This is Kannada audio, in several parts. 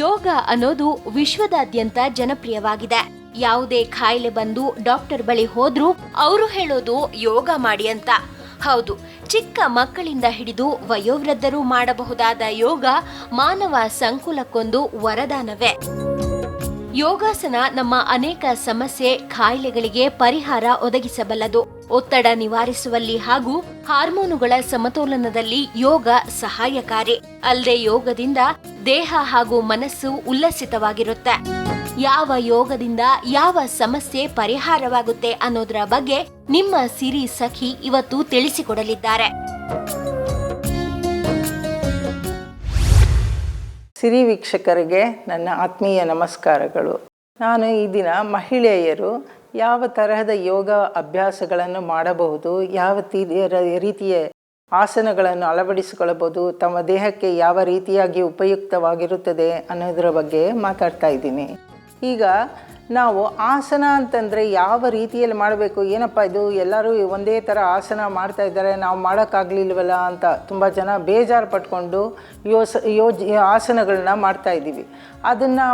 ಯೋಗ ಅನ್ನೋದು ವಿಶ್ವದಾದ್ಯಂತ ಜನಪ್ರಿಯವಾಗಿದೆ. ಯಾವುದೇ ಕಾಯಿಲೆ ಬಂದು ಡಾಕ್ಟರ್ ಬಳಿ ಹೋದ್ರೂ ಅವರು ಹೇಳೋದು ಯೋಗ ಮಾಡಿ ಅಂತ. ಹೌದು, ಚಿಕ್ಕ ಮಕ್ಕಳಿಂದ ಹಿಡಿದು ವಯೋವೃದ್ಧರು ಮಾಡಬಹುದಾದ ಯೋಗ ಮಾನವ ಸಂಕುಲಕ್ಕೊಂದು ವರದಾನವೇ. ಯೋಗಾಸನ ನಮ್ಮ ಅನೇಕ ಸಮಸ್ಯೆ, ಕಾಯಿಲೆಗಳಿಗೆ ಪರಿಹಾರ ಒದಗಿಸಬಲ್ಲದು. ಒತ್ತಡ ನಿವಾರಿಸುವಲ್ಲಿ ಹಾಗೂ ಹಾರ್ಮೋನುಗಳ ಸಮತೋಲನದಲ್ಲಿ ಯೋಗ ಸಹಾಯಕಾರಿ. ಅಲ್ಲದೆ ಯೋಗದಿಂದ ದೇಹ ಹಾಗೂ ಮನಸ್ಸು ಉಲ್ಲಸಿತವಾಗಿರುತ್ತೆ. ಯಾವ ಯೋಗದಿಂದ ಯಾವ ಸಮಸ್ಯೆ ಪರಿಹಾರವಾಗುತ್ತೆ ಅನ್ನೋದರ ಬಗ್ಗೆ ನಿಮ್ಮ ಸಿರಿ ಸಖಿ ಇವತ್ತು ತಿಳಿಸಿಕೊಡಲಿದ್ದಾರೆ. ಸಿರಿ ವೀಕ್ಷಕರಿಗೆ ನನ್ನ ಆತ್ಮೀಯ ನಮಸ್ಕಾರಗಳು. ನಾನು ಈ ದಿನ ಮಹಿಳೆಯರು ಯಾವ ತರಹದ ಯೋಗ ಅಭ್ಯಾಸಗಳನ್ನು ಮಾಡಬಹುದು, ಯಾವ ರೀತಿಯ ಆಸನಗಳನ್ನು ಅಳವಡಿಸಿಕೊಳ್ಳಬಹುದು, ತಮ್ಮ ದೇಹಕ್ಕೆ ಯಾವ ರೀತಿಯಾಗಿ ಉಪಯುಕ್ತವಾಗಿರುತ್ತದೆ ಅನ್ನೋದರ ಬಗ್ಗೆ ಮಾತಾಡ್ತಾ ಇದ್ದೀನಿ. ಈಗ ನಾವು ಆಸನ ಅಂತಂದರೆ ಯಾವ ರೀತಿಯಲ್ಲಿ ಮಾಡಬೇಕು, ಏನಪ್ಪ ಇದು ಎಲ್ಲರೂ ಒಂದೇ ಥರ ಆಸನ ಮಾಡ್ತಾ ಇದ್ದಾರೆ, ನಾವು ಮಾಡೋಕ್ಕಾಗಲಿಲ್ವಲ್ಲ ಅಂತ ತುಂಬ ಜನ ಬೇಜಾರು ಪಟ್ಕೊಂಡು ಆಸನಗಳನ್ನ ಮಾಡ್ತಾಯಿದ್ದೀವಿ. ಅದನ್ನು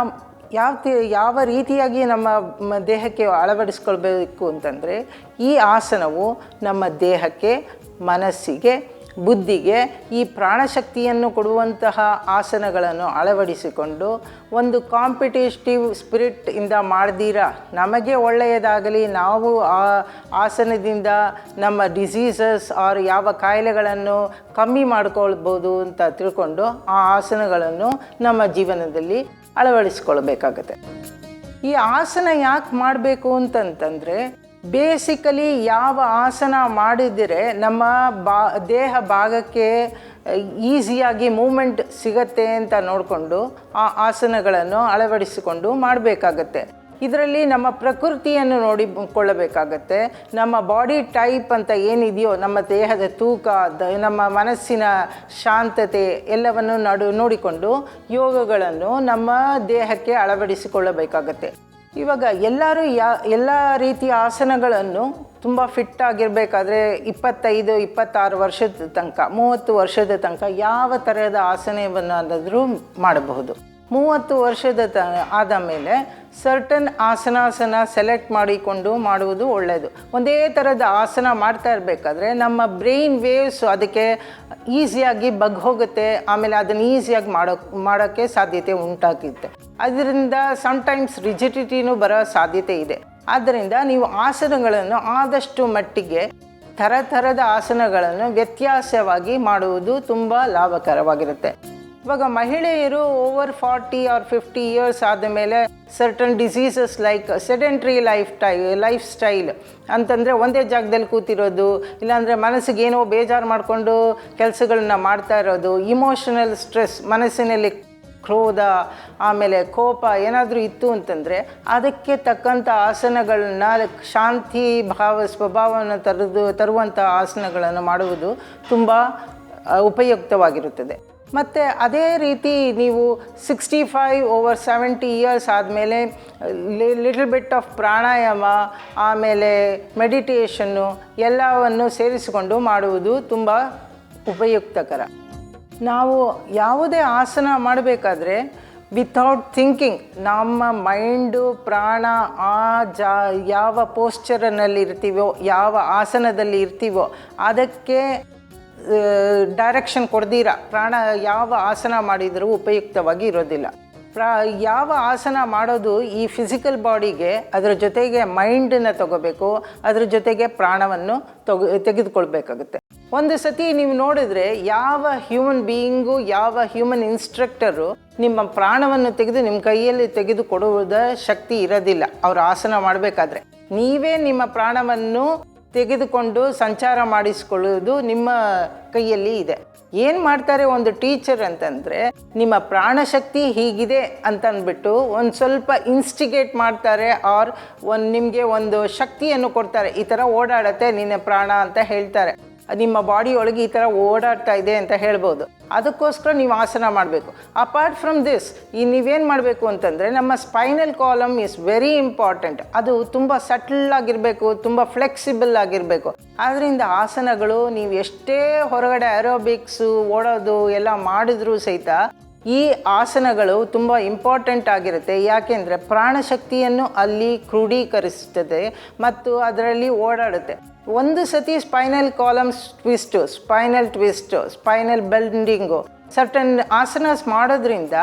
ಯಾವ ರೀತಿಯಾಗಿ ನಮ್ಮ ದೇಹಕ್ಕೆ ಅಳವಡಿಸ್ಕೊಳ್ಬೇಕು ಅಂತಂದರೆ, ಈ ಆಸನವು ನಮ್ಮ ದೇಹಕ್ಕೆ, ಮನಸ್ಸಿಗೆ, ಬುದ್ಧಿಗೆ ಈ ಪ್ರಾಣಶಕ್ತಿಯನ್ನು ಕೊಡುವಂತಹ ಆಸನಗಳನ್ನು ಅಳವಡಿಸಿಕೊಂಡು ಒಂದು ಕಾಂಪಿಟೇಟಿವ್ ಸ್ಪಿರಿಟ್ ಇಂದ ಮಾಡ್ದಿರ ನಮಗೆ ಒಳ್ಳೆಯದಾಗಲಿ, ನಾವು ಆ ಆಸನದಿಂದ ನಮ್ಮ ಡಿಸೀಸಸ್ ಆರ್ ಯಾವ ಕಾಯಿಲೆಗಳನ್ನು ಕಮ್ಮಿ ಮಾಡ್ಕೊಳ್ಬೋದು ಅಂತ ತಿಳ್ಕೊಂಡು ಆ ಆಸನಗಳನ್ನು ನಮ್ಮ ಜೀವನದಲ್ಲಿ ಅಳವಡಿಸ್ಕೊಳ್ಬೇಕಾಗತ್ತೆ. ಈ ಆಸನ ಯಾಕೆ ಮಾಡಬೇಕು ಅಂತಂತಂದರೆ, ಬೇಸಿಕಲಿ ಯಾವ ಆಸನ ಮಾಡಿದರೆ ನಮ್ಮ ದೇಹ ಭಾಗಕ್ಕೆ ಈಸಿಯಾಗಿ ಮೂಮೆಂಟ್ ಸಿಗತ್ತೆ ಅಂತ ನೋಡಿಕೊಂಡು ಆ ಆಸನಗಳನ್ನು ಅಳವಡಿಸಿಕೊಂಡು ಮಾಡಬೇಕಾಗತ್ತೆ. ಇದರಲ್ಲಿ ನಮ್ಮ ಪ್ರಕೃತಿಯನ್ನು ನೋಡಿಕೊಳ್ಳಬೇಕಾಗತ್ತೆ. ನಮ್ಮ ಬಾಡಿ ಟೈಪ್ ಅಂತ ಏನಿದೆಯೋ, ನಮ್ಮ ದೇಹದ ತೂಕ, ನಮ್ಮ ಮನಸ್ಸಿನ ಶಾಂತತೆ ಎಲ್ಲವನ್ನು ನೋಡಿಕೊಂಡು ಯೋಗಗಳನ್ನು ನಮ್ಮ ದೇಹಕ್ಕೆ ಅಳವಡಿಸಿಕೊಳ್ಳಬೇಕಾಗತ್ತೆ. ಇವಾಗ ಎಲ್ಲರೂ ಎಲ್ಲ ರೀತಿಯ ಆಸನಗಳನ್ನು ತುಂಬ ಫಿಟ್ ಆಗಿರಬೇಕಾದ್ರೆ 25-26 ವರ್ಷದ ತನಕ, 30 ವರ್ಷದ ತನಕ ಯಾವ ಥರದ ಆಸನವನ್ನಾದರೂ ಮಾಡಬಹುದು. 30 ವರ್ಷದ ಆದ ಮೇಲೆ ಸರ್ಟನ್ ಆಸನ ಸೆಲೆಕ್ಟ್ ಮಾಡಿಕೊಂಡು ಮಾಡುವುದು ಒಳ್ಳೆಯದು. ಒಂದೇ ಥರದ ಆಸನ ಮಾಡ್ತಾ ಇರಬೇಕಾದ್ರೆ ನಮ್ಮ ಬ್ರೈನ್ ವೇವ್ಸ್ ಅದಕ್ಕೆ ಈಸಿಯಾಗಿ ಹೋಗುತ್ತೆ. ಆಮೇಲೆ ಅದನ್ನು ಈಸಿಯಾಗಿ ಮಾಡೋಕ್ಕೆ ಸಾಧ್ಯತೆ ಉಂಟಾಗುತ್ತೆ. ಅದರಿಂದ ಸಮ್ಟೈಮ್ಸ್ ರಿಜಿಡಿಟಿನೂ ಬರೋ ಸಾಧ್ಯತೆ ಇದೆ. ಆದ್ದರಿಂದ ನೀವು ಆಸನಗಳನ್ನು ಆದಷ್ಟು ಮಟ್ಟಿಗೆ ಥರದ ಆಸನಗಳನ್ನು ವ್ಯತ್ಯಾಸವಾಗಿ ಮಾಡುವುದು ತುಂಬ ಲಾಭಕರವಾಗಿರುತ್ತೆ. ಇವಾಗ ಮಹಿಳೆಯರು ಓವರ್ 40 or 50 years ಆದ ಮೇಲೆ certain diseases like sedentary life style ಅಂತಂದರೆ ಒಂದೇ ಜಾಗದಲ್ಲಿ ಕೂತಿರೋದು, ಇಲ್ಲಾಂದರೆ ಮನಸ್ಸಿಗೆ ಏನೋ ಬೇಜಾರು ಮಾಡಿಕೊಂಡು ಕೆಲಸಗಳನ್ನ ಮಾಡ್ತಾ ಇರೋದು, ಇಮೋಷನಲ್ ಸ್ಟ್ರೆಸ್, ಮನಸ್ಸಿನಲ್ಲಿ ಕ್ರೋಧ, ಆಮೇಲೆ ಕೋಪ ಏನಾದರೂ ಇತ್ತು ಅಂತಂದರೆ ಅದಕ್ಕೆ ತಕ್ಕಂಥ ಆಸನಗಳನ್ನ, ಶಾಂತಿ ಸ್ವಭಾವವನ್ನು ತರುವಂಥ ಆಸನಗಳನ್ನು ಮಾಡುವುದು ತುಂಬ ಉಪಯುಕ್ತವಾಗಿರುತ್ತದೆ. ಮತ್ತು ಅದೇ ರೀತಿ ನೀವು 65-70 years ಆದಮೇಲೆ ಲಿಟಲ್ ಬಿಟ್ ಆಫ್ ಪ್ರಾಣಾಯಾಮ, ಆಮೇಲೆ ಮೆಡಿಟೇಷನ್ನು ಎಲ್ಲವನ್ನು ಸೇರಿಸಿಕೊಂಡು ಮಾಡುವುದು ತುಂಬ ಉಪಯುಕ್ತಕರ. ನಾವು ಯಾವುದೇ ಆಸನ ಮಾಡಬೇಕಾದ್ರೆ ವಿಥೌಟ್ ಥಿಂಕಿಂಗ್ ನಮ್ಮ ಮೈಂಡು, ಪ್ರಾಣ ಯಾವ ಪೋಸ್ಚರ್ನಲ್ಲಿ ಇರ್ತೀವೋ, ಯಾವ ಆಸನದಲ್ಲಿ ಇರ್ತೀವೋ ಅದಕ್ಕೆ ಡೈರೆಕ್ಷನ್ ಕೊಡ್ದಿರ ಪ್ರಾಣ ಯಾವ ಆಸನ ಮಾಡಿದರೂ ಉಪಯುಕ್ತವಾಗಿ ಇರೋದಿಲ್ಲ. ಯಾವ ಆಸನ ಮಾಡೋದು ಈ ಫಿಸಿಕಲ್ ಬಾಡಿಗೆ, ಅದರ ಜೊತೆಗೆ ಮೈಂಡನ್ನು ತಗೋಬೇಕು, ಅದರ ಜೊತೆಗೆ ಪ್ರಾಣವನ್ನು ತೆಗೆದುಕೊಳ್ಬೇಕಾಗುತ್ತೆ. ಒಂದು ಸತಿ ನೀವು ನೋಡಿದ್ರೆ ಯಾವ ಹ್ಯೂಮನ್ ಬೀಯಿಂಗು, ಯಾವ ಹ್ಯೂಮನ್ ಇನ್ಸ್ಟ್ರಕ್ಟರು ನಿಮ್ಮ ಪ್ರಾಣವನ್ನು ತೆಗೆದು ನಿಮ್ಮ ಕೈಯಲ್ಲಿ ತೆಗೆದು ಕೊಡುವುದ ಶಕ್ತಿ ಇರೋದಿಲ್ಲ. ಅವರು ಆಸನ ಮಾಡಬೇಕಾದ್ರೆ ನೀವೇ ನಿಮ್ಮ ಪ್ರಾಣವನ್ನು ತೆಗೆದುಕೊಂಡು ಸಂಚಾರ ಮಾಡಿಸಿಕೊಳ್ಳುವುದು ನಿಮ್ಮ ಕೈಯಲ್ಲಿ ಇದೆ. ಏನು ಮಾಡ್ತಾರೆ ಒಂದು ಟೀಚರ್ ಅಂತಂದರೆ, ನಿಮ್ಮ ಪ್ರಾಣಶಕ್ತಿ ಹೀಗಿದೆ ಅಂತಂದ್ಬಿಟ್ಟು ಒಂದು ಸ್ವಲ್ಪ ಇನ್ಸ್ಟಿಗೇಟ್ ಮಾಡ್ತಾರೆ, ಆರ್ ನಿಮಗೆ ಒಂದು ಶಕ್ತಿಯನ್ನು ಕೊಡ್ತಾರೆ. ಈ ಥರ ಓಡಾಡತ್ತೆ ನಿನ್ನ ಪ್ರಾಣ ಅಂತ ಹೇಳ್ತಾರೆ. ನಿಮ್ಮ ಬಾಡಿಯೊಳಗೆ ಈ ಥರ ಓಡಾಡ್ತಾ ಇದೆ ಅಂತ ಹೇಳ್ಬೋದು. ಅದಕ್ಕೋಸ್ಕರ ನೀವು ಆಸನ ಮಾಡಬೇಕು. ಅಪಾರ್ಟ್ ಫ್ರಮ್ ದಿಸ್, ನೀವೇನು ಮಾಡಬೇಕು ಅಂತಂದರೆ, ನಮ್ಮ spinal column is very important. ಅದು ತುಂಬ ಸಟಲ್ ಆಗಿರಬೇಕು, ತುಂಬ ಫ್ಲೆಕ್ಸಿಬಲ್ ಆಗಿರಬೇಕು. ಆದ್ದರಿಂದ ಆಸನಗಳು ನೀವು ಎಷ್ಟೇ ಹೊರಗಡೆ ಏರೋಬಿಕ್ಸು, ಓಡೋದು ಎಲ್ಲ ಮಾಡಿದ್ರೂ ಸಹಿತ ಈ ಆಸನಗಳು ತುಂಬ ಇಂಪಾರ್ಟೆಂಟ್ ಆಗಿರುತ್ತೆ. ಯಾಕೆಂದರೆ ಪ್ರಾಣಶಕ್ತಿಯನ್ನು ಅಲ್ಲಿ ಕ್ರೋಢೀಕರಿಸ್ತದೆ ಮತ್ತು ಅದರಲ್ಲಿ ಓಡಾಡುತ್ತೆ. ಒಂದು ಸತಿ spinal columns twist, spinal bending, certain asanas ಮಾಡೋದ್ರಿಂದ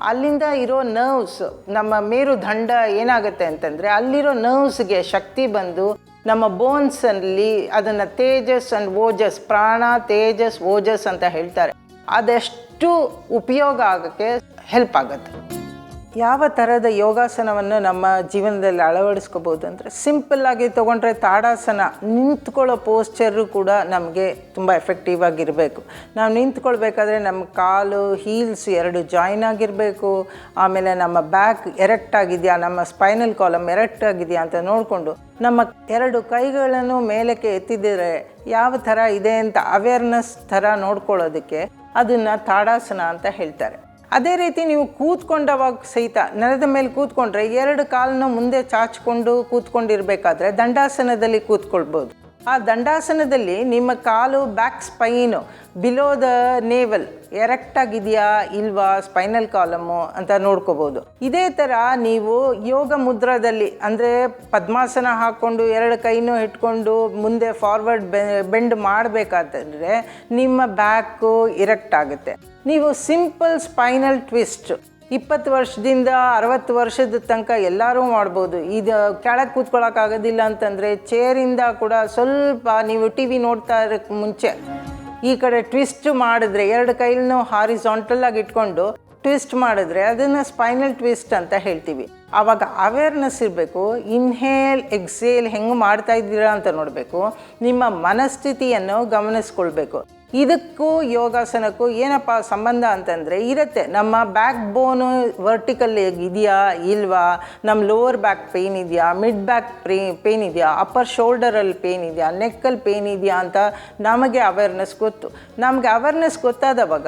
ಅಲ್ಲಿಂದ ಇರೋ ನರ್ವ್ಸ್, ನಮ್ಮ ಮೇರುದಂಡ ಏನಾಗುತ್ತೆ ಅಂತಂದರೆ ಅಲ್ಲಿರೋ ನರ್ವ್ಸ್ಗೆ ಶಕ್ತಿ ಬಂದು ನಮ್ಮ ಬೋನ್ಸಲ್ಲಿ ಅದನ್ನು ತೇಜಸ್ ಆ್ಯಂಡ್ ಓಜಸ್, ಪ್ರಾಣ ತೇಜಸ್ ಓಜಸ್ ಅಂತ ಹೇಳ್ತಾರೆ, ಅದೆಷ್ಟು ಉಪಯೋಗ ಆಗೋಕ್ಕೆ ಹೆಲ್ಪ್ ಆಗುತ್ತೆ. ಯಾವ ಥರದ ಯೋಗಾಸನವನ್ನು ನಮ್ಮ ಜೀವನದಲ್ಲಿ ಅಳವಡಿಸ್ಕೋಬೋದು ಅಂದರೆ, ಸಿಂಪಲ್ಲಾಗಿ ತೊಗೊಂಡ್ರೆ ತಾಡಾಸನ, ನಿಂತ್ಕೊಳ್ಳೋ ಪೋಸ್ಚರು ಕೂಡ ನಮಗೆ ತುಂಬ ಎಫೆಕ್ಟಿವ್ ಆಗಿರಬೇಕು. ನಾವು ನಿಂತ್ಕೊಳ್ಬೇಕಾದ್ರೆ ನಮ್ಮ ಕಾಲು ಹೀಲ್ಸ್ 2 ಜಾಯಿನ್ ಆಗಿರಬೇಕು. ಆಮೇಲೆ ನಮ್ಮ ಬ್ಯಾಕ್ ಎರೆಕ್ಟ್ ಆಗಿದೆಯಾ, ನಮ್ಮ ಸ್ಪೈನಲ್ ಕಾಲಮ್ ಎರೆಕ್ಟ್ ಆಗಿದೆಯಾ ಅಂತ ನೋಡಿಕೊಂಡು ನಮ್ಮ 2 ಕೈಗಳನ್ನು ಮೇಲಕ್ಕೆ ಎತ್ತಿದರೆ ಯಾವ ಥರ ಇದೆ ಅಂತ ಅವೇರ್ನೆಸ್ ಥರ ನೋಡ್ಕೊಳ್ಳೋದಕ್ಕೆ ಅದನ್ನು ತಾಡಾಸನ ಅಂತ ಹೇಳ್ತಾರೆ. ಅದೇ ರೀತಿ ನೀವು ಕೂತ್ಕೊಂಡವಾಗ ಸಹಿತ ನೆಲದ ಮೇಲೆ ಕೂತ್ಕೊಂಡ್ರೆ 2 ಕಾಲನ್ನು ಮುಂದೆ ಚಾಚಿಕೊಂಡು ಕೂತ್ಕೊಂಡಿರಬೇಕಾದ್ರೆ ದಂಡಾಸನದಲ್ಲಿ ಕೂತ್ಕೊಳ್ಬೋದು. ಆ ದಂಡಾಸನದಲ್ಲಿ ನಿಮ್ಮ ಕಾಲು back spine below the navel erect ಆಗಿದೆಯಾ ಇಲ್ವಾ ಸ್ಪೈನಲ್ ಕಾಲಮು ಅಂತ ನೋಡ್ಕೋಬೋದು. ಇದೇ ಥರ ನೀವು ಯೋಗ ಮುದ್ರಾದಲ್ಲಿ ಅಂದರೆ ಪದ್ಮಾಸನ ಹಾಕ್ಕೊಂಡು 2 ಕೈನೂ ಇಟ್ಕೊಂಡು ಮುಂದೆ ಫಾರ್ವರ್ಡ್ ಬೆಂಡ್ ಮಾಡಬೇಕಾದ್ರೆ ನಿಮ್ಮ ಬ್ಯಾಕು ಇರೆಕ್ಟ್ ಆಗುತ್ತೆ. ನೀವು ಸಿಂಪಲ್ ಸ್ಪೈನಲ್ ಟ್ವಿಸ್ಟ್ 20 ವರ್ಷದಿಂದ 60 ವರ್ಷದ ತನಕ ಎಲ್ಲರೂ ಮಾಡ್ಬೋದು. ಇದು ಕೆಳಗೆ ಕೂತ್ಕೊಳ್ಳೋಕ್ಕಾಗೋದಿಲ್ಲ ಅಂತಂದರೆ ಚೇರಿಂದ ಕೂಡ ಸ್ವಲ್ಪ ನೀವು ಟಿ ವಿ ನೋಡ್ತಾ ಇರೋಕ್ಕೆ ಮುಂಚೆ ಈ ಕಡೆ ಟ್ವಿಸ್ಟ್ ಮಾಡಿದ್ರೆ 2 ಕೈಲೂ ಹಾರಿಸಾಂಟಲಾಗಿ ಇಟ್ಕೊಂಡು ಟ್ವಿಸ್ಟ್ ಮಾಡಿದ್ರೆ ಅದನ್ನು ಸ್ಪೈನಲ್ ಟ್ವಿಸ್ಟ್ ಅಂತ ಹೇಳ್ತೀವಿ. ಆವಾಗ ಅವೇರ್ನೆಸ್ ಇರಬೇಕು. ಇನ್ಹೇಲ್ ಎಕ್ಸೇಲ್ ಹೆಂಗೆ ಮಾಡ್ತಾ ಇದ್ದೀರಾ ಅಂತ ನೋಡಬೇಕು. ನಿಮ್ಮ ಮನಸ್ಥಿತಿಯನ್ನು ಗಮನಿಸ್ಕೊಳ್ಬೇಕು. ಇದಕ್ಕೂ ಯೋಗಾಸನಕ್ಕೂ ಏನಪ್ಪ ಸಂಬಂಧ ಅಂತಂದರೆ ಇರುತ್ತೆ. ನಮ್ಮ ಬ್ಯಾಕ್ ಬೋನು ವರ್ಟಿಕಲ್ ಇದೆಯಾ ಇಲ್ವಾ, ನಮ್ಮ ಲೋವರ್ ಬ್ಯಾಕ್ ಪೇಯ್ನ್ ಇದೆಯಾ, ಮಿಡ್ ಬ್ಯಾಕ್ ಪೇಯ್ನ್ ಇದೆಯಾ, ಅಪ್ಪರ್ ಶೋಲ್ಡರಲ್ಲಿ ಪೇಯ್ನ್ ಇದೆಯಾ, ನೆಕ್ಕಲ್ಲಿ ಪೇಯ್ನ್ ಇದೆಯಾ ಅಂತ ನಮಗೆ ಅವೇರ್ನೆಸ್ ಗೊತ್ತು. ನಮಗೆ ಅವೇರ್ನೆಸ್ ಗೊತ್ತಾದವಾಗ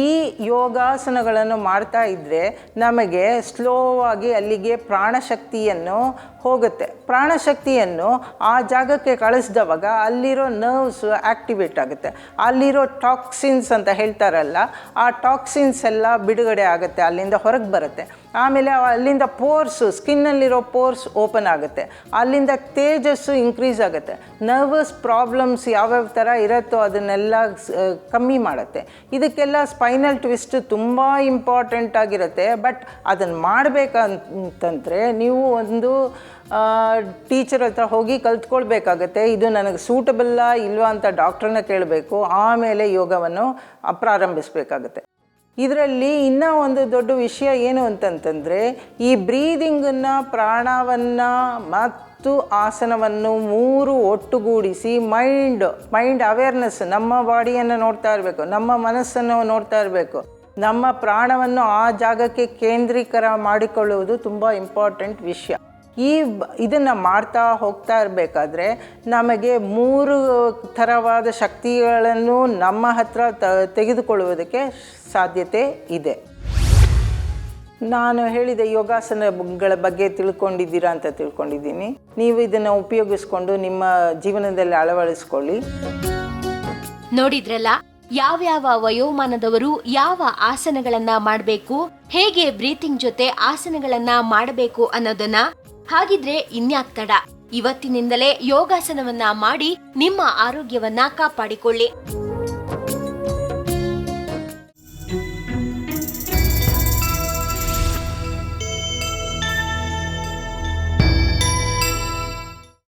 ಈ ಯೋಗಾಸನಗಳನ್ನು ಮಾಡ್ತಾ ಇದ್ದರೆ ನಮಗೆ ಸ್ಲೋವಾಗಿ ಅಲ್ಲಿಗೆ ಪ್ರಾಣಶಕ್ತಿಯನ್ನು ಹೋಗುತ್ತೆ. ಪ್ರಾಣಶಕ್ತಿಯನ್ನು ಆ ಜಾಗಕ್ಕೆ ಕಳಿಸಿದವಾಗ ಅಲ್ಲಿರೋ ನರ್ವ್ಸ್ ಆ್ಯಕ್ಟಿವೇಟ್ ಆಗುತ್ತೆ. ಅಲ್ಲಿರೋ ಟಾಕ್ಸಿನ್ಸ್ ಅಂತ ಹೇಳ್ತಾರಲ್ಲ, ಆ ಟಾಕ್ಸಿನ್ಸ್ ಎಲ್ಲ ಬಿಡುಗಡೆ ಆಗುತ್ತೆ, ಅಲ್ಲಿಂದ ಹೊರಗೆ ಬರುತ್ತೆ. ಆಮೇಲೆ ಅಲ್ಲಿಂದ ಪೋರ್ಸು, ಸ್ಕಿನ್ನಲ್ಲಿರೋ ಪೋರ್ಸ್ ಓಪನ್ ಆಗುತ್ತೆ, ಅಲ್ಲಿಂದ ತೇಜಸ್ಸು ಇನ್ಕ್ರೀಸ್ ಆಗುತ್ತೆ. ನರ್ವಸ್ ಪ್ರಾಬ್ಲಮ್ಸ್ ಯಾವ್ಯಾವ ಥರ ಇರುತ್ತೋ ಅದನ್ನೆಲ್ಲ ಕಮ್ಮಿ ಮಾಡುತ್ತೆ. ಇದಕ್ಕೆಲ್ಲ ಸ್ಪೈನಲ್ ಟ್ವಿಸ್ಟ್ ತುಂಬ ಇಂಪಾರ್ಟೆಂಟ್ ಆಗಿರುತ್ತೆ. ಬಟ್ ಅದನ್ನು ಮಾಡಬೇಕಂತಂದರೆ ನೀವು ಒಂದು ಟೀಚರ್ ಹತ್ರ ಹೋಗಿ ಕಲ್ತ್ಕೊಳ್ಬೇಕಾಗತ್ತೆ. ಇದು ನನಗೆ ಸೂಟಬಲ್ಲ ಇಲ್ವಾ ಅಂತ ಡಾಕ್ಟ್ರನ್ನ ಕೇಳಬೇಕು. ಆಮೇಲೆ ಯೋಗವನ್ನು ಪ್ರಾರಂಭಿಸಬೇಕಾಗತ್ತೆ. ಇದರಲ್ಲಿ ಇನ್ನೂ ಒಂದು ದೊಡ್ಡ ವಿಷಯ ಏನು ಅಂತಂತಂದರೆ, ಈ ಬ್ರೀದಿಂಗನ್ನು, ಪ್ರಾಣವನ್ನು ಮತ್ತು ಆಸನವನ್ನು 3 ಒಟ್ಟುಗೂಡಿಸಿ ಮೈಂಡ್ ಅವೇರ್ನೆಸ್, ನಮ್ಮ ಬಾಡಿಯನ್ನು ನೋಡ್ತಾ ಇರಬೇಕು, ನಮ್ಮ ಮನಸ್ಸನ್ನು ನೋಡ್ತಾ ಇರಬೇಕು, ನಮ್ಮ ಪ್ರಾಣವನ್ನು ಆ ಜಾಗಕ್ಕೆ ಕೇಂದ್ರೀಕರ ಮಾಡಿಕೊಳ್ಳುವುದು ತುಂಬ ಇಂಪಾರ್ಟೆಂಟ್ ವಿಷಯ. ಇದನ್ನು ಮಾಡ್ತಾ ಹೋಗ್ತಾ ಇರಬೇಕಾದ್ರೆ ನಮಗೆ 3 ಥರವಾದ ಶಕ್ತಿಗಳನ್ನು ನಮ್ಮ ಹತ್ರ ತೆಗೆದುಕೊಳ್ಳುವುದಕ್ಕೆ ಸಾಧ್ಯತೆ ಇದೆ. ನಾನು ಹೇಳಿದ ಯೋಗಾಸನಗಳ ಬಗ್ಗೆ ತಿಳ್ಕೊಂಡಿದ್ದೀರಾ ಅಂತ ತಿಳ್ಕೊಂಡಿದ್ದೀನಿ. ನೀವು ಇದನ್ನು ಉಪಯೋಗಿಸ್ಕೊಂಡು ನಿಮ್ಮ ಜೀವನದಲ್ಲಿ ಅಳವಡಿಸ್ಕೊಳ್ಳಿ. ನೋಡಿದ್ರಲ್ಲ, ಯಾವ್ಯಾವ ವಯೋಮಾನದವರು ಯಾವ ಆಸನಗಳನ್ನ ಮಾಡಬೇಕು, ಹೇಗೆ ಬ್ರೀತಿಂಗ್ ಜೊತೆ ಆಸನಗಳನ್ನ ಮಾಡಬೇಕು ಅನ್ನೋದನ್ನ. ಹಾಗಿದ್ರೆ ಇನ್ಯಾಕ್ ತಡ, ಇವತ್ತಿನಿಂದಲೇ ಯೋಗಾಸನವನ್ನ ಮಾಡಿ ನಿಮ್ಮ ಆರೋಗ್ಯವನ್ನ ಕಾಪಾಡಿಕೊಳ್ಳಿ.